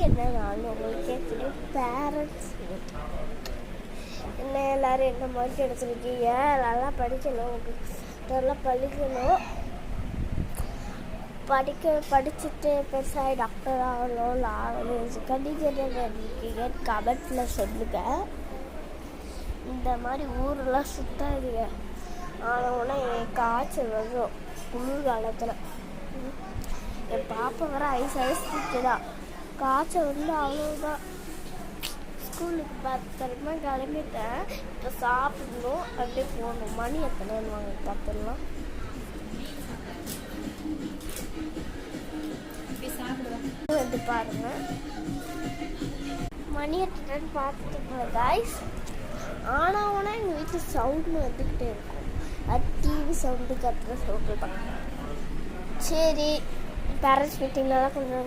என்னன்னாலும் உங்களுக்கே தெரியும், பேரண்ட்ஸ் மீட். என்ன எல்லோரும் என்ன மார்க் எடுத்துருக்கீங்க, நல்லா படிக்கணும், நல்லா படிக்கணும், படிச்சுட்டு பெருசாக டாக்டர் ஆகணும், நீங்கள் இருக்கீங்க கமெண்ட்டில் சொல்லுங்கள். இந்த மாதிரி ஊரெலாம் சுத்தாதீங்க. ஆனால் என் காய்ச்சல் வரும் குளிர்காலத்தில். என் பாப்பா வர ஐஸ் தான் காய்ச்சல் வந்து அவ்வளோதான். ஸ்கூலுக்கு 10:30 கிளம்பிட்டேன். இப்போ சாப்பிடணும், அப்படியே போகணும். மணி எத்தனைன்னு வாங்க பார்த்துடலாம். வந்து பாருங்க, மணி எத்தனைன்னு பார்த்துட்டு போகிறேன் காய்ஸ். ஆனால் எங்கள் வீட்டில் சவுண்டு வந்துக்கிட்டே இருக்கும். அது டிவி சவுண்டு, கத்துற சவுண்டு தான். சரி, பேரண்ட்ஸ் மீட்டிங்லாம் கொஞ்சம்